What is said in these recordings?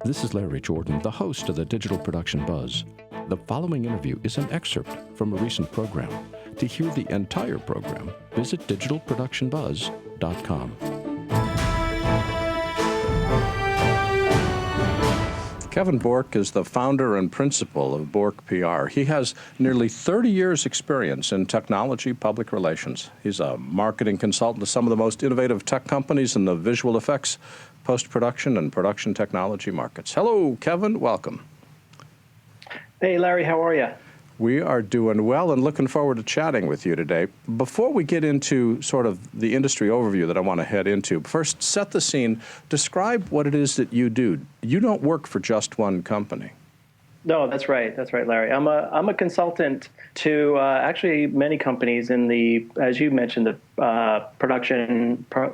This is Larry Jordan, the host of the Digital Production Buzz. The following interview is an excerpt from a recent program. To hear the entire program, visit digitalproductionbuzz.com. Kevin Bourke is the founder and principal of BourkePR. He has nearly 30 years' experience in technology public relations. He's a marketing consultant to some of the most innovative tech companies in the visual effects, post-production, and production technology markets. Hello, Kevin. Welcome. Hey, Larry. How are you? We are doing well and looking forward to chatting with you today. Before we get into sort of the industry overview that I want to head into, first set the scene. Describe what it is that you do. You don't work for just one company. No, that's right. That's right, Larry. I'm a consultant to actually many companies in the, as you mentioned, the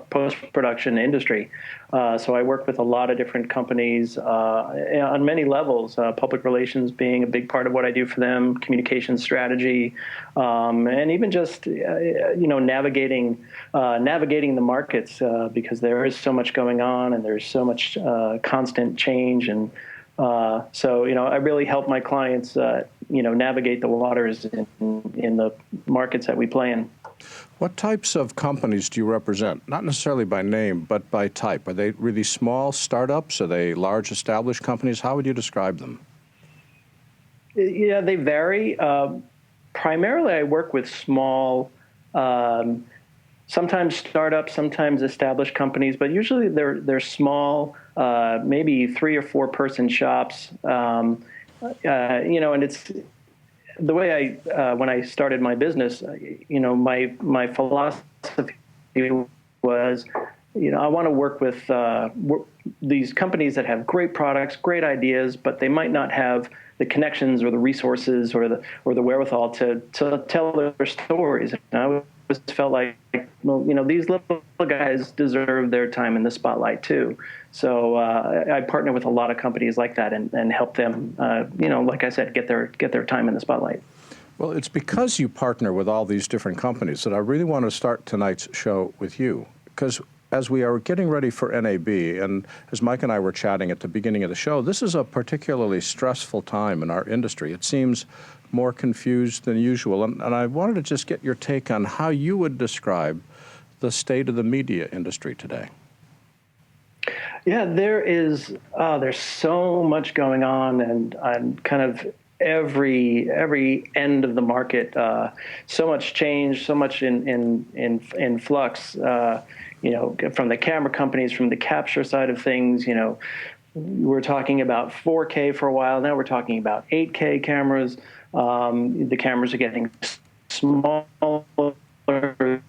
post-production industry. So I work with a lot of different companies on many levels, public relations being a big part of what I do for them, communication strategy, and even just, navigating the markets because there is so much going on and there's so much constant change. And so, I really help my clients, navigate the waters in the markets that we play in. What types of companies do you represent? Not necessarily by name, but by type. Are they really small startups? Are they large established companies? How would you describe them? Yeah, they vary. Primarily, I work with small, sometimes startups, sometimes established companies, but usually they're small, maybe 3 or 4 person shops. And it's the way when I started my business, my philosophy was, I want to work with these companies that have great products, great ideas, but they might not have the connections or the resources or the wherewithal to tell their stories. And I always felt like, these little guys deserve their time in the spotlight too. So I partner with a lot of companies like that and help them, like I said, get their time in the spotlight. Well, it's because you partner with all these different companies that I really want to start tonight's show with you. Because as we are getting ready for NAB, and as Mike and I were chatting at the beginning of the show, this is a particularly stressful time in our industry. It seems more confused than usual. And I wanted to just get your take on how you would describe the state of the media industry today. Yeah, there's so much going on, and I'm kind of every end of the market, so much change, so much in flux. From the camera companies, from the capture side of things, we're talking about 4K for a while. Now we're talking about 8K cameras. The cameras are getting smaller, they're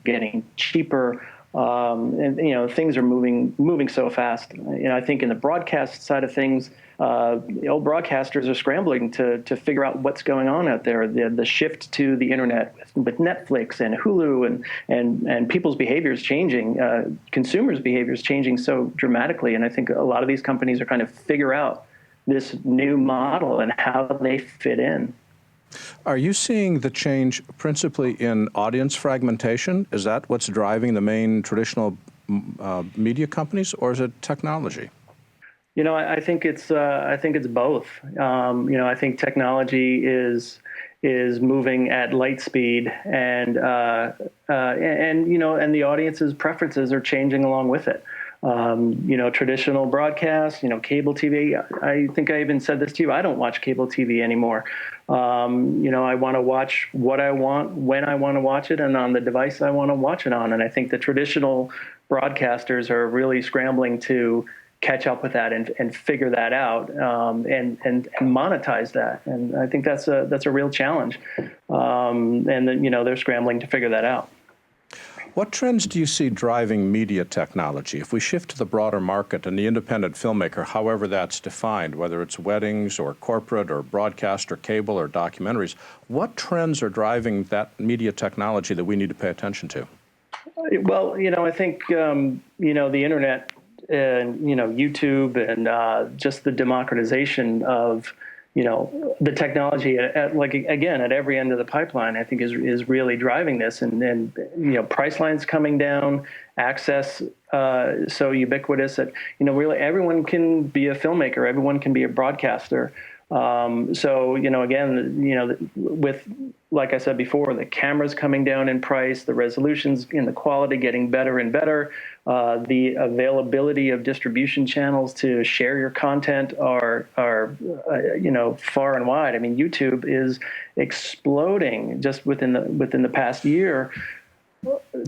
getting cheaper, and things are moving so fast. I think in the broadcast side of things, old broadcasters are scrambling to figure out what's going on out there. The shift to the internet with Netflix and Hulu and people's behaviors changing, consumers' behaviors changing so dramatically. And I think a lot of these companies are trying to figure out this new model and how they fit in. Are you seeing the change principally in audience fragmentation? Is that what's driving the main traditional media companies, or is it technology? I think it's both. I think technology is moving at light speed, and the audience's preferences are changing along with it. Traditional broadcast, cable TV. I think I even said this to you. I don't watch cable TV anymore. I want to watch what I want, when I want to watch it, and on the device I want to watch it on. And I think the traditional broadcasters are really scrambling to catch up with that and figure that out, and monetize that. And I think that's a real challenge. And they're scrambling to figure that out. What trends do you see driving media technology? If we shift to the broader market and the independent filmmaker, however that's defined, whether it's weddings or corporate or broadcast or cable or documentaries, what trends are driving that media technology that we need to pay attention to? Well, I think, the internet and, YouTube and just the democratization of the technology like again at every end of the pipeline, I think is really driving this, and price lines coming down, access so ubiquitous that really everyone can be a filmmaker, everyone can be a broadcaster. So again, with, like I said before, the cameras coming down in price, the resolutions and the quality getting better and better, the availability of distribution channels to share your content are far and wide. I mean, YouTube is exploding just within the past year.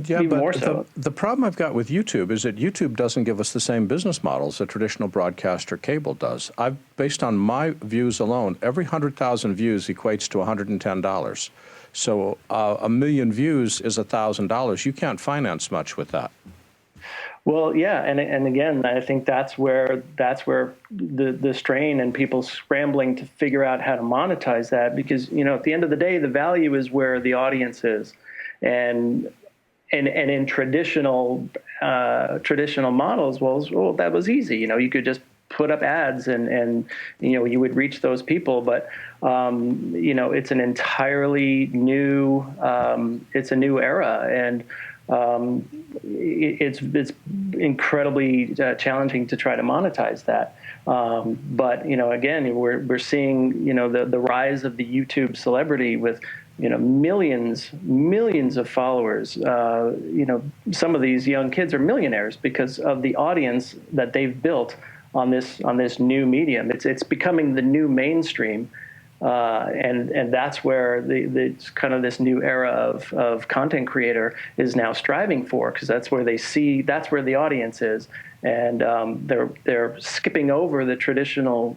Yeah, even but more so. the problem I've got with YouTube is that YouTube doesn't give us the same business models that traditional broadcast or cable does. Based on my views alone, every 100,000 views equates to $110. So 1 million views is $1,000. You can't finance much with that. Well, yeah, and again, I think that's where the strain and people scrambling to figure out how to monetize that, because at the end of the day, the value is where the audience is, and in traditional models, well, that was easy. You could just put up ads and you would reach those people. But it's an entirely new it's a new era, and it's incredibly challenging to try to monetize that. But again, we're seeing the rise of the YouTube celebrity with millions of followers. Some of these young kids are millionaires because of the audience that they've built on this new medium. It's becoming the new mainstream, and that's where it's kind of this new era of content creator is now striving for, because that's where that's where the audience is, and they're skipping over the traditional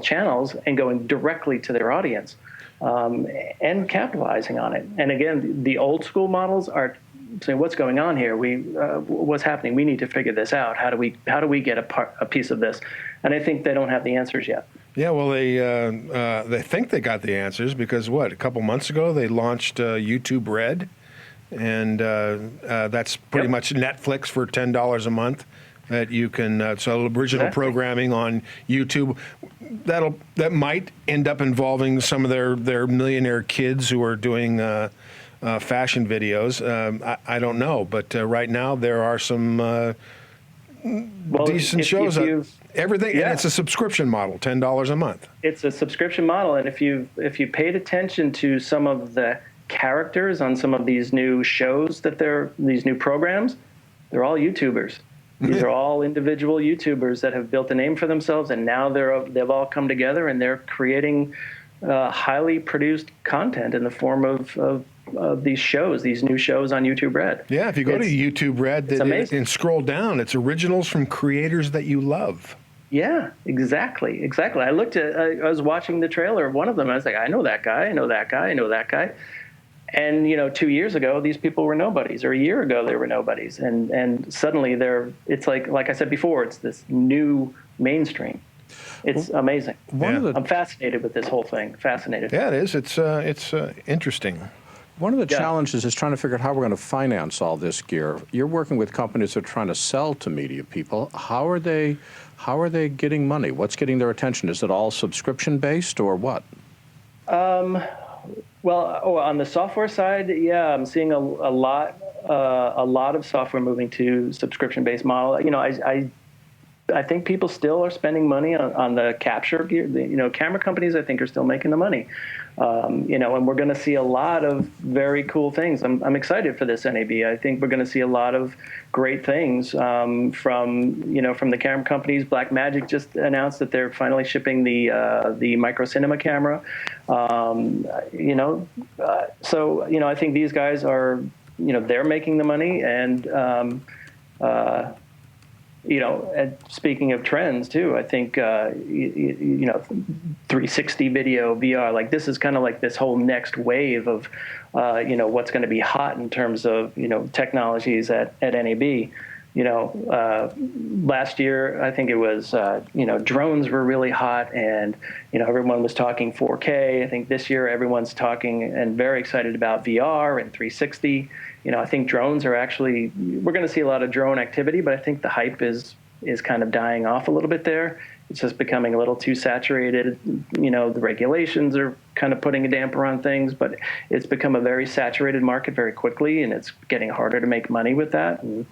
channels and going directly to their audience. And capitalizing on it. And again, the old school models are saying, "What's going on here? What's happening? We need to figure this out. How do we get a piece of this?" And I think they don't have the answers yet. Yeah, well, they think they got the answers because a couple months ago they launched YouTube Red, and that's pretty much Netflix for $10 a month. That you can so original programming on YouTube that might end up involving some of their millionaire kids who are doing fashion videos. I don't know, but right now there are some decent shows. Everything, and it's a subscription model, $10 a month. It's a subscription model, and if you paid attention to some of the characters on some of these new shows these new programs, they're all YouTubers. These are all individual YouTubers that have built a name for themselves, and now they've all come together and they're creating highly produced content in the form of these shows, these new shows on YouTube Red. Yeah, if you go to YouTube Red and scroll down, it's originals from creators that you love. Yeah, exactly. I was watching the trailer of one of them, and I was like, I know that guy, I know that guy, I know that guy. And 2 years ago, these people were nobodies, or a year ago they were nobodies, and suddenly it's like I said before, it's this new mainstream. It's amazing. I'm fascinated with this whole thing. Fascinated. Yeah, it is. It's interesting. One of the challenges is trying to figure out how we're going to finance all this gear. You're working with companies that are trying to sell to media people. How are they getting money? What's getting their attention? Is it all subscription based or what? Well, on the software side, yeah, I'm seeing a lot of software moving to subscription-based model. I think people still are spending money on the capture gear. Camera companies, I think, are still making the money. And we're going to see a lot of very cool things. I'm excited for this NAB. I think we're going to see a lot of great things from the camera companies. Blackmagic just announced that they're finally shipping the micro cinema camera. So I think these guys are they're making the money, and and speaking of trends too, I think 360 video, VR, like this is kind of like this whole next wave of what's going to be hot in terms of technologies at NAB. Last year I think it was drones were really hot, and everyone was talking 4K. I think this year everyone's talking and very excited about VR and 360. I think drones are we're going to see a lot of drone activity, but I think the hype is kind of dying off a little bit there. It's just becoming a little too saturated. The regulations are kind of putting a damper on things, but it's become a very saturated market very quickly, and it's getting harder to make money with that. And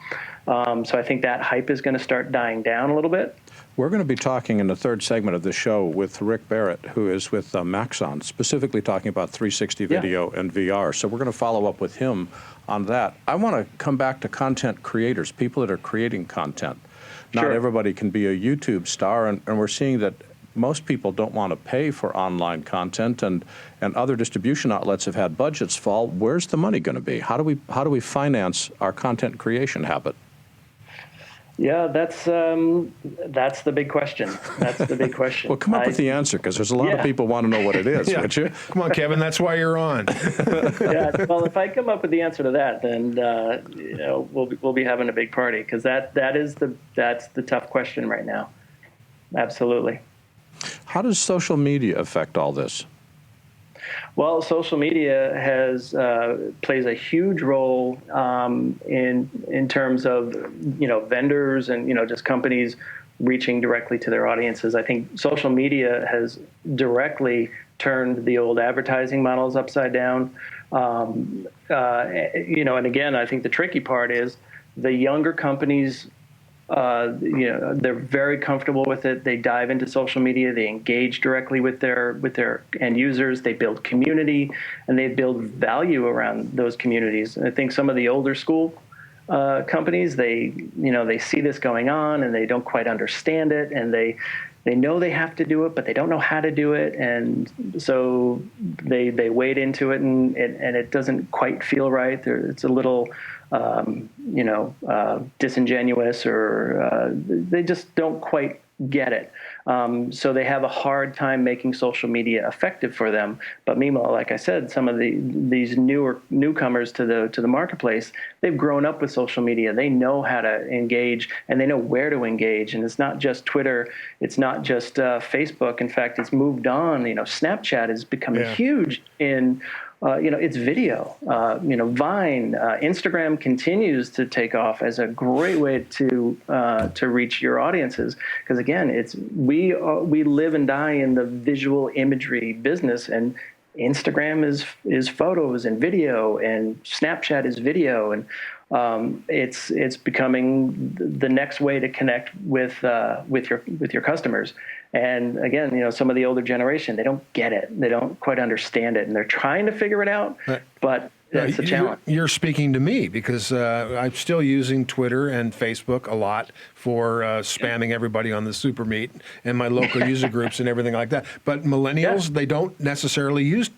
so I think that hype is going to start dying down a little bit. We're going to be talking in the third segment of the show with Rick Barrett, who is with Maxon, specifically talking about 360 video and VR. So we're going to follow up with him on that. I want to come back to content creators, people that are creating content. Not everybody can be a YouTube star, and we're seeing that most people don't want to pay for online content, and other distribution outlets have had budgets fall. Where's the money going to be? How do we finance our content creation habit? Yeah, that's the big question. That's the big question. Well, come up with the answer, because there's a lot of people want to know what it is, would you? Come on, Kevin, that's why you're on. Well, if I come up with the answer to that, then we'll be having a big party, because that's the tough question right now. Absolutely. How does social media affect all this? Well, social media plays a huge role in terms of vendors and just companies reaching directly to their audiences. I think social media has directly turned the old advertising models upside down. And again, I think the tricky part is the younger companies. They're very comfortable with it. They dive into social media. They engage directly with their end users. They build community, and they build value around those communities. And I think some of the older school companies, they see this going on, and they don't quite understand it, and they know they have to do it, but they don't know how to do it, and so they wade into it, and it doesn't quite feel right. It's a little disingenuous, or they just don't quite get it. So they have a hard time making social media effective for them. But meanwhile, like I said, some of these newcomers to the marketplace, they've grown up with social media. They know how to engage, and they know where to engage. And it's not just Twitter. It's not just Facebook. In fact, it's moved on. Snapchat is becoming huge in it's video. Vine, Instagram continues to take off as a great way to reach your audiences, because again, we live and die in the visual imagery business, and Instagram is photos and video, and Snapchat is video, and it's becoming the next way to connect with your customers. And again, some of the older generation, they don't get it. They don't quite understand it, and they're trying to figure it out, but it's a challenge. You're speaking to me, because I'm still using Twitter and Facebook a lot for spamming everybody on the Super Meet and my local user groups and everything like that. But millennials, they don't necessarily use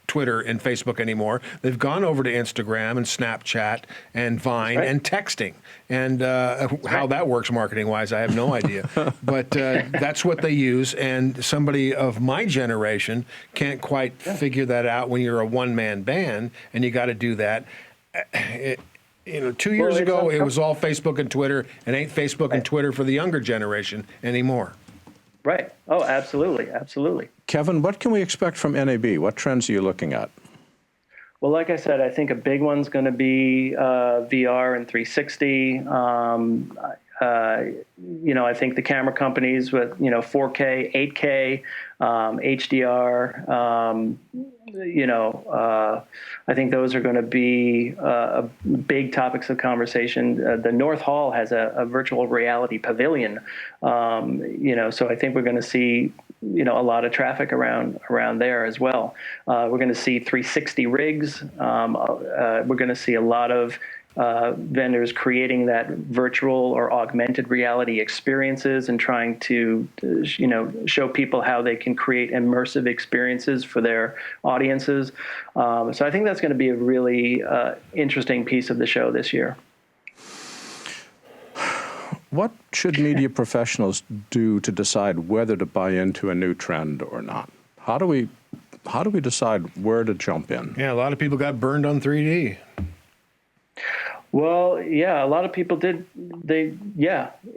Twitter and Facebook anymore. They've gone over to Instagram and Snapchat and Vine and texting. And how that works marketing-wise, I have no idea. But that's what they use. And somebody of my generation can't quite figure that out when you're a one-man band and you got to do that. 2 years ago, it was all Facebook and Twitter, and ain't Facebook and Twitter for the younger generation anymore. Right. Oh, absolutely. Absolutely. Kevin, what can we expect from NAB? What trends are you looking at? Well, like I said, I think a big one's going to be VR and 360. I think the camera companies with 4K, 8K, HDR. I think those are going to be big topics of conversation. The North Hall has a virtual reality pavilion, so I think we're going to see a lot of traffic around there as well. We're going to see 360 rigs. We're going to see a lot of vendors creating that virtual or augmented reality experiences and trying to, show people how they can create immersive experiences for their audiences. So I think that's going to be a really interesting piece of the show this year. What should media professionals do to decide whether to buy into a new trend or not? How do we decide where to jump in? Yeah, a lot of people got burned on 3D. Well, yeah, a lot of people did.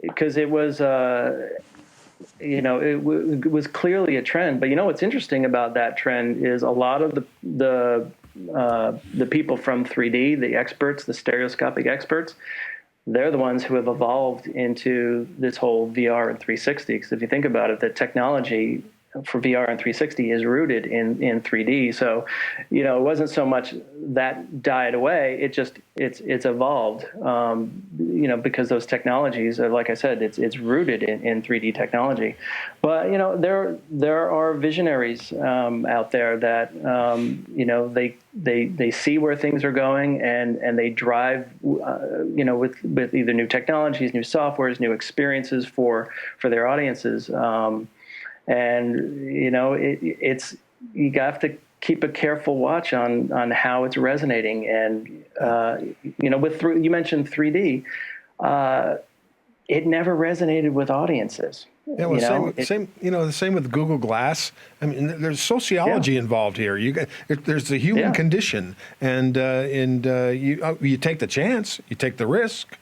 Because it was, it was clearly a trend. But what's interesting about that trend is a lot of the people from 3D, the experts, the stereoscopic experts, they're the ones who have evolved into this whole VR and 360. Because if you think about it, the technology for VR and 360 is rooted in 3D. So, it wasn't so much that died away. It's evolved, because those technologies are, like I said, it's rooted in 3D technology. But, there are visionaries out there that, they see where things are going and they drive, with either new technologies, new softwares, new experiences for their audiences. And it's you have to keep a careful watch on how it's resonating. And you mentioned 3D, it never resonated with audiences. Yeah, well, the same with Google Glass. I mean, there's sociology involved here. There's the human condition, and you take the chance, you take the risk.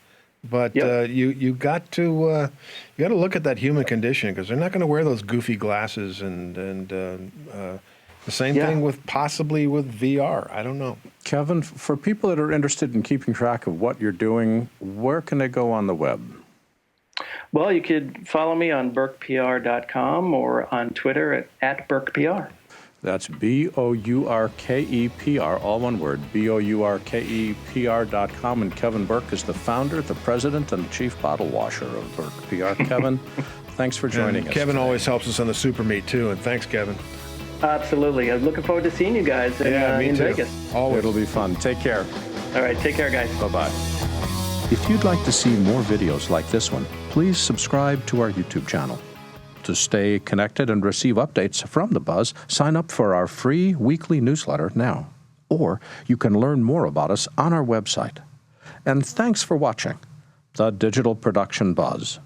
But you got to look at that human condition, because they're not going to wear those goofy glasses, and the same thing with possibly with VR. I don't know. Kevin, for people that are interested in keeping track of what you're doing, where can they go on the web? Well, you could follow me on BourkePR.com or on Twitter at BourkePR. That's BourkePR, all one word, BourkePR.com. And Kevin Bourke is the founder, the president, and chief bottle washer of BourkePR. Kevin, thanks for joining us. Kevin today. always helps us on the Super Meet, too, and thanks, Kevin. Absolutely. I'm looking forward to seeing you guys in Vegas. Always. It'll be fun. Take care. All right. Take care, guys. Bye-bye. If you'd like to see more videos like this one, please subscribe to our YouTube channel. To stay connected and receive updates from The Buzz, sign up for our free weekly newsletter now. Or you can learn more about us on our website. And thanks for watching The Digital Production Buzz.